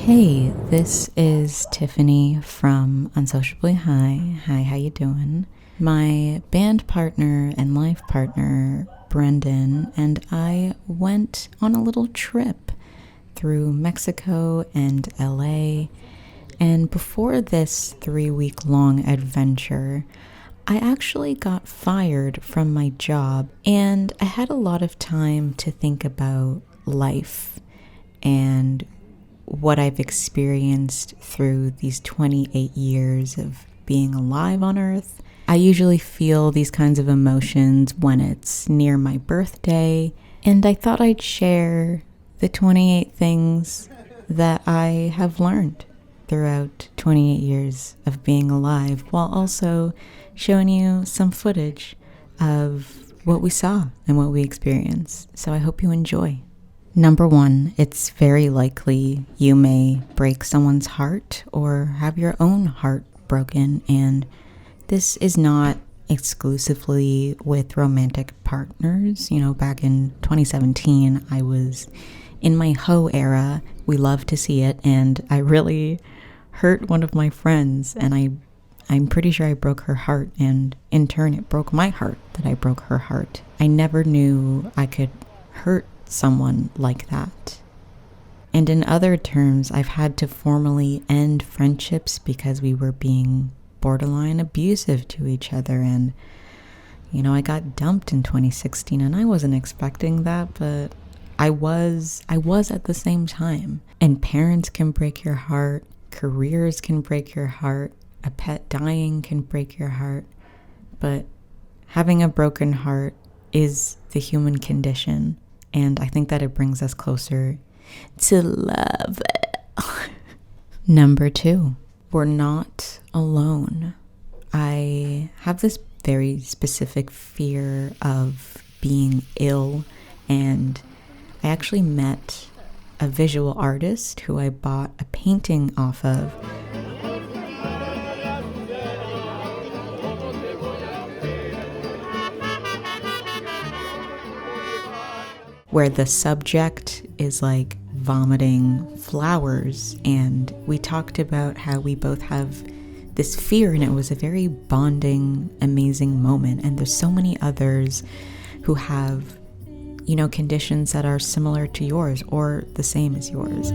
Hey, this is Tiffany from Unsociably High. Hi, how you doing? My band partner and life partner, Brendan, and I went on a little trip through Mexico and LA. And before this 3-week-long adventure, I actually got fired from my job, and I had a lot of time to think about life and what I've experienced through these 28 years of being alive on Earth. I usually feel these kinds of emotions when it's near my birthday, and I thought I'd share the 28 things that I have learned throughout 28 years of being alive, while also showing you some footage of what we saw and what we experienced. So I hope you enjoy. Number 1, it's very likely you may break someone's heart or have your own heart broken, and this is not exclusively with romantic partners. You know, back in 2017, I was in my hoe era. We love to see it, and I really hurt one of my friends, and I'm pretty sure I broke her heart, and in turn it broke my heart that I broke her heart. I never knew I could hurt someone like that. And in other terms, I've had to formally end friendships because we were being borderline abusive to each other. And, you know, I got dumped in 2016, and I wasn't expecting that, but I was at the same time. And parents can break your heart, careers can break your heart, a pet dying can break your heart, but having a broken heart is the human condition. And I think that it brings us closer to love. Number 2, we're not alone. I have this very specific fear of being ill, and I actually met a visual artist who I bought a painting off of. Where the subject is like vomiting flowers, and we talked about how we both have this fear, and it was a very bonding, amazing moment. And there's so many others who have, you know, conditions that are similar to yours or the same as yours.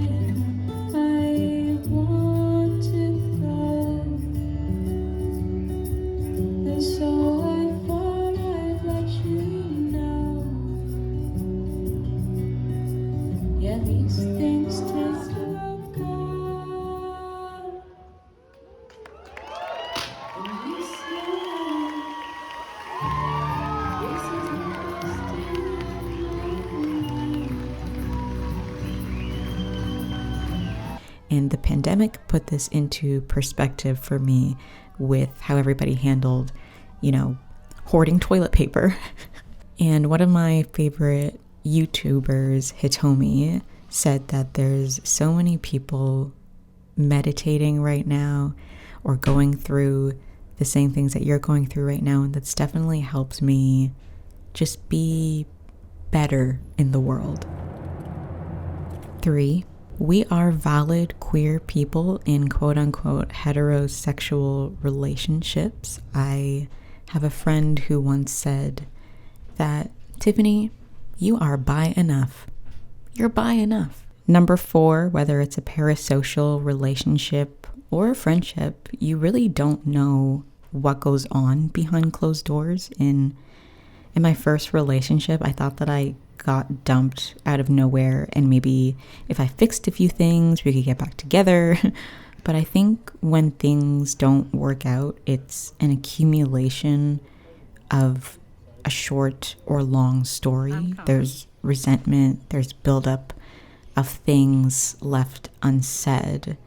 And the pandemic put this into perspective for me with how everybody handled, you know, hoarding toilet paper. And one of my favorite YouTubers, Hitomi, said that there's so many people meditating right now or going through the same things that you're going through right now. And that's definitely helped me just be better in the world. 3, we are valid queer people in quote-unquote heterosexual relationships. I have a friend who once said that, Tiffany, you are bi enough. You're bi enough. Number 4, whether it's a parasocial relationship or a friendship, you really don't know what goes on behind closed doors. In my first relationship, I thought that I got dumped out of nowhere, and maybe if I fixed a few things, we could get back together. But I think when things don't work out, it's an accumulation of a short or long story. There's resentment, there's buildup of things left unsaid,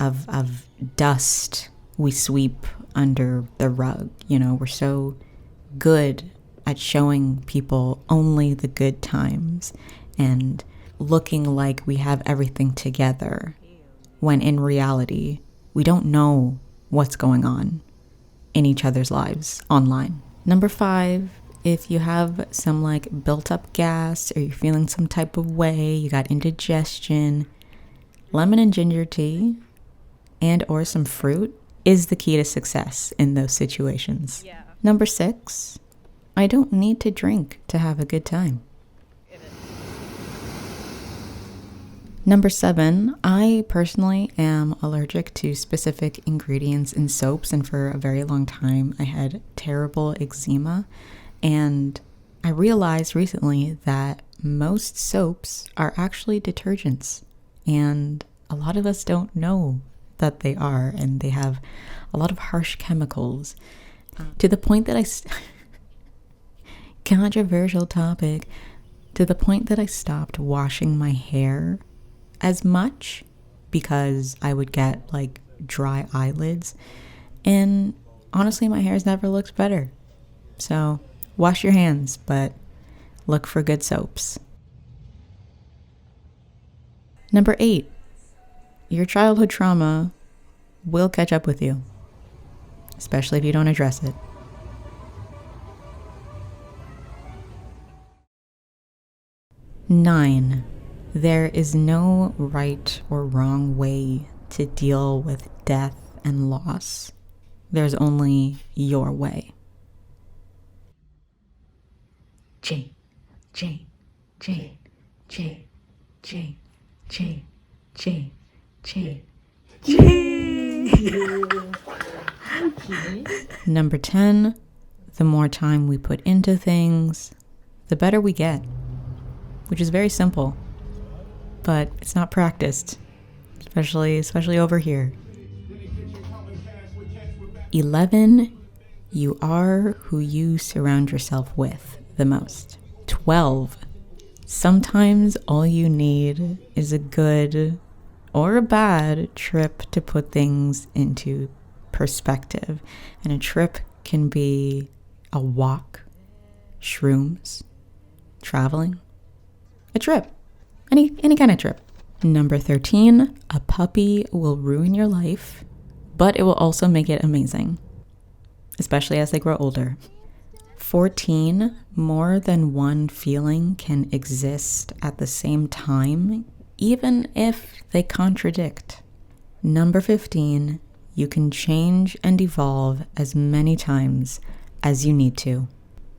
of dust we sweep under the rug. You know, we're so good at showing people only the good times and looking like we have everything together, when in reality, we don't know what's going on in each other's lives online. Number 5, if you have some like built up gas, or you're feeling some type of way, you got indigestion, lemon and ginger tea and or some fruit is the key to success in those situations. Yeah. Number 6, I don't need to drink to have a good time. Number 7, I personally am allergic to specific ingredients in soaps, and for a very long time I had terrible eczema, and I realized recently that most soaps are actually detergents, and a lot of us don't know that they are, and they have a lot of harsh chemicals to the point that controversial topic, to the point that I stopped washing my hair as much because I would get like dry eyelids, and honestly my hair's never looked better. So wash your hands, but look for good soaps. Number 8, your childhood trauma will catch up with you, especially if you don't address it. Nine, there is no right or wrong way to deal with death and loss. There's only your way. Jane, Jane, Jane, Jane, Jane, Jane, Jane, Jane, Jane. Number 10, the more time we put into things, the better we get, which is very simple, but it's not practiced, especially over here. 11, you are who you surround yourself with the most. 12, sometimes all you need is a good or a bad trip to put things into perspective. And a trip can be a walk, shrooms, traveling, a trip, any kind of trip. Number 13, a puppy will ruin your life, but it will also make it amazing, especially as they grow older. 14, more than one feeling can exist at the same time, even if they contradict. Number 15, you can change and evolve as many times as you need to.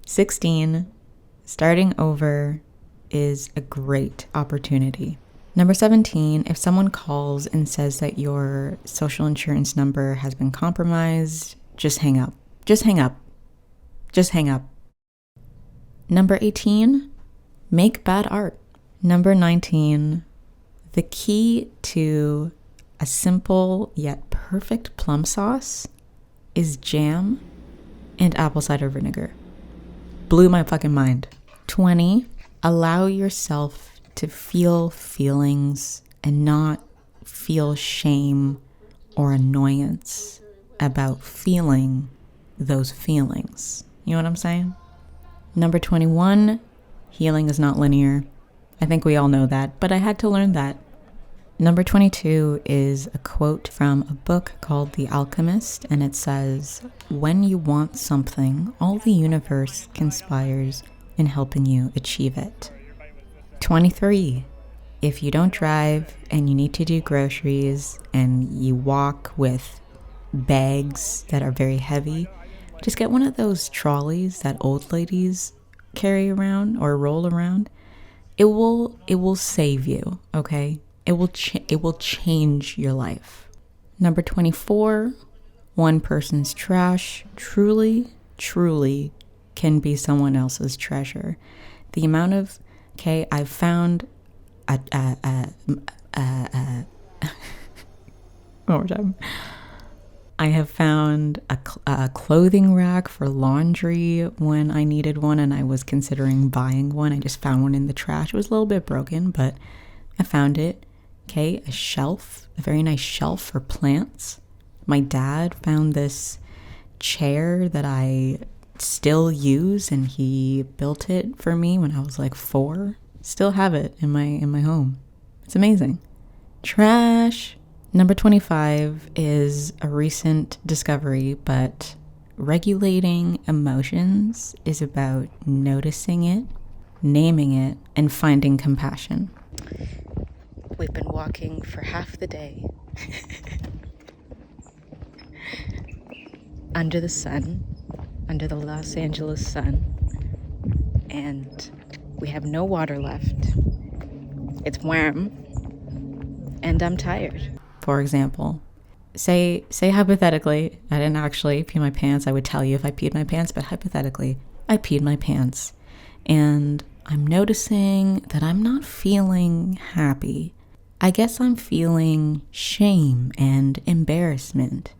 16, starting over is a great opportunity. Number 17, if someone calls and says that your social insurance number has been compromised, just hang up. Just hang up. Just hang up. Number 18, make bad art. Number 19, the key to a simple yet perfect plum sauce is jam and apple cider vinegar. Blew my fucking mind. 20, allow yourself to feel feelings and not feel shame or annoyance about feeling those feelings. You know what I'm saying? Number 21, healing is not linear. I think we all know that, but I had to learn that. Number 22 is a quote from a book called The Alchemist, and it says, "When you want something, all the universe conspires in helping you achieve it." 23, if you don't drive and you need to do groceries and you walk with bags that are very heavy, just get one of those trolleys that old ladies carry around or roll around. It will save you, okay? It will change your life. Number 24, one person's trash truly can be someone else's treasure. The amount of, I've found one more time. I have found a clothing rack for laundry when I needed one, and I was considering buying one. I just found one in the trash. It was a little bit broken, but I found it. A shelf, a very nice shelf for plants. My dad found this chair that I still use, and he built it for me when I was like 4. Still have it in my home. It's amazing. Trash. Number 25 is a recent discovery, but regulating emotions is about noticing it, naming it, and finding compassion. We've been walking for half the day under the sun, under the Los Angeles sun, and we have no water left. It's warm, and I'm tired. For example, say hypothetically, I didn't actually pee my pants. I would tell you if I peed my pants, but hypothetically, I peed my pants. And I'm noticing that I'm not feeling happy. I guess I'm feeling shame and embarrassment.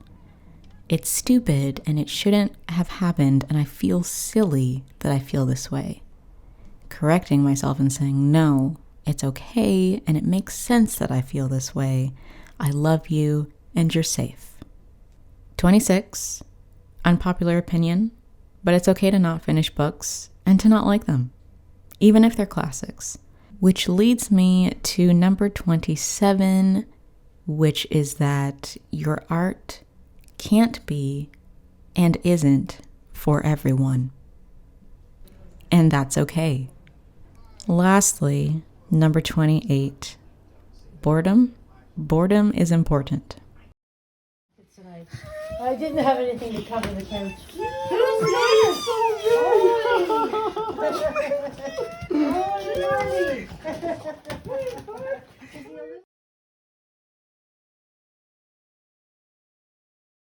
It's stupid and it shouldn't have happened, and I feel silly that I feel this way. Correcting myself and saying, no, it's okay, and it makes sense that I feel this way. I love you, and you're safe. 26, unpopular opinion, but it's okay to not finish books and to not like them, even if they're classics. Which leads me to number 27, which is that your art can't be and isn't for everyone. And that's okay. Lastly, number 28, boredom. Boredom is important. I didn't have anything to cover the couch. Oh,